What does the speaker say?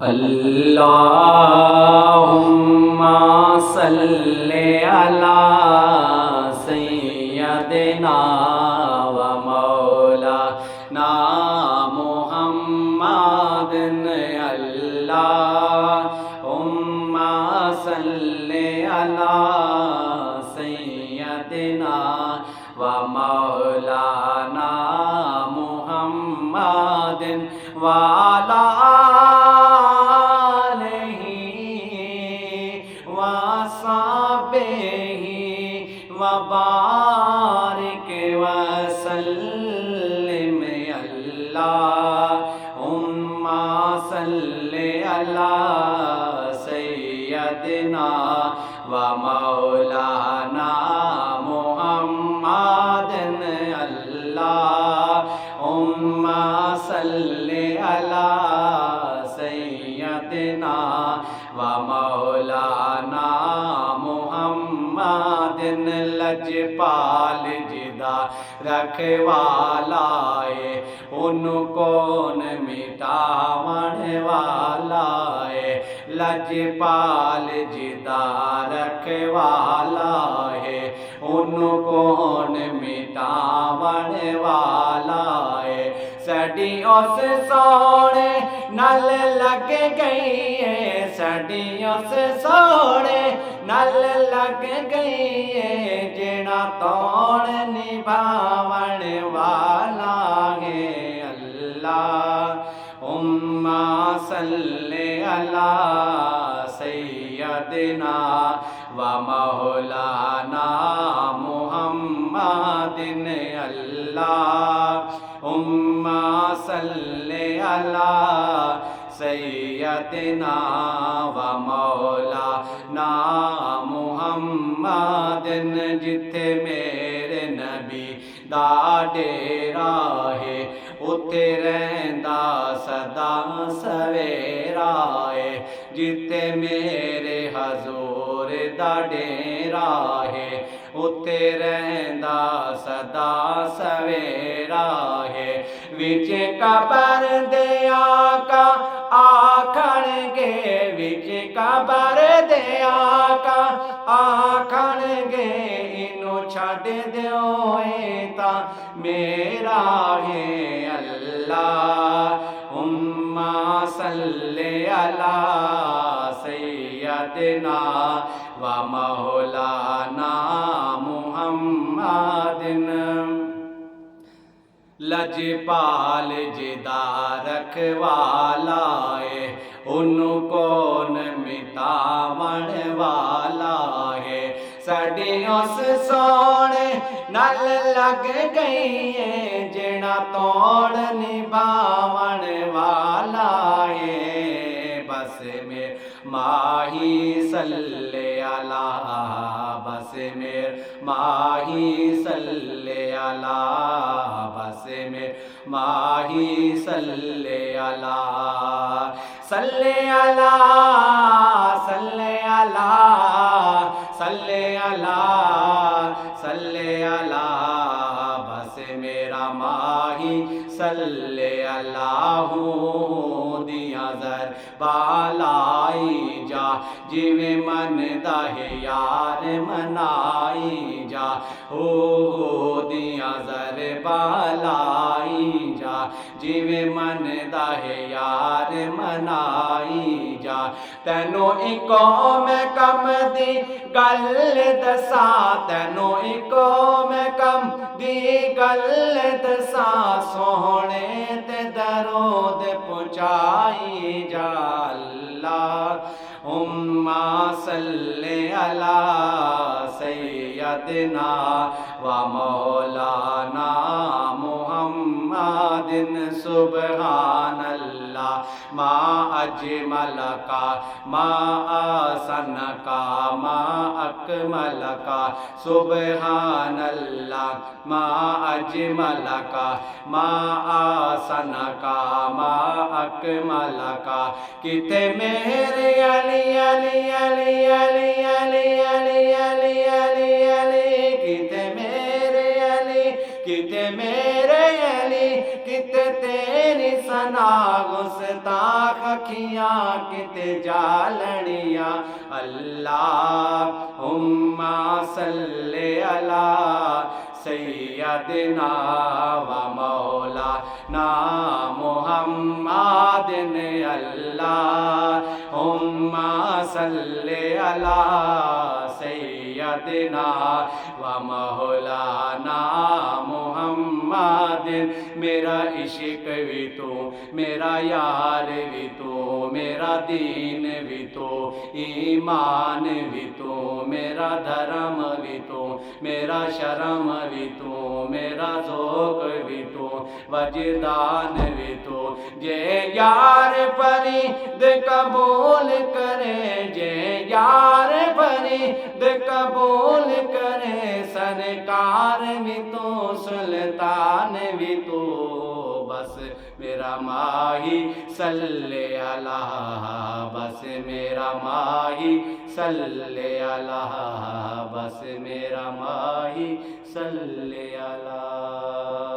اللہم صلی علی سیدنا و مولانا محمد اللہم صلی علی سیدنا و مولانا محمد وعلی وبارک وسلم اللہم صلی علی سیدنا و مولانا محمد اللہم صلی علی سیدنا و مولانا محمد لجپال جدا رکھوالا ہے ان کون مٹاون والا ہے لجپال جدا رکھوالا ہے ان کون مٹاون والا ہے سڈیوں سے سونے نل لگ گئی ہے سڈیوں سے سونے نل لگ گئی ہے جڑا توڑ نبھاون والا ہے اللہم صلی علی سیدنا و مولانا محمد اللہم صلی علی سیدنا و مولانا محمد جتھے میرے نبی دا ڈیرا ہے اتھے رہندا سدا سویرا ہے جتھے میرے حضور دا ڈیرا ہے اتھے رہندا سدا سویرا ہے وچ قبر دے آقا آکھن گے وچ قبر دے آقا آکھن گے انہوں چھڈ دیو اے تاں میرا ہے اللہم صلی علی سیدنا و مولانا محمد لجپال جدا رکھوالا ہے ان کون مٹاون والا ہے سڈیوں سے سونے نل لگ گئی ہے جڑا توڑ نبھاون والا ہے بس میں ماہی صلی علی بس میں ماہی صلی علی بس میں ماہی صلی علی صلی علی صلی علی صلی علی صلی علی بس میرا ماہی صلی اللہ دیاں زر بالائی جا جویں من دا ہے یار منائی جا ہو دیاں زر بالائی جا جویں من دا ہے یار منائی جا تینوں ایکو میں کم دی گل دسا تینوں ایکو میں کم دی گل دسا سونے تے درود پہنچائی جا اللہم صلی علی سیدنا و مولانا محمد سبحان اللہ ما اجمل کا ما آسن کا ما اکمل کا سبحان اللہ ما اجمل کا ما آسن کا ما اکمل کا کتے میرے علی علی علی علی علی علی علی علی علی کتے میرے علی کتے میرے علی کتے تیری سنا گستاخ اکھیاں کتے جالنیاں اللہم صلی علی سیدنا و مولانا محمد اللہم صلی علی سیدنا و مولانا محمد میرا عشق بھی تو میرا یار بھی تو میرا دین بھی تو ایمان بھی تو میرا دھرم بھی تو میرا شرم بھی تو میرا ذوق بھی تو وجدان بھی تو جے یار فرید قبول کرے جے یار فرید قبول کرے سرکار بھی تو سلطان بھی تو بس میرا ماہی صلی علی بس میرا ماہی صلی علی بس میرا ماہی صلی علی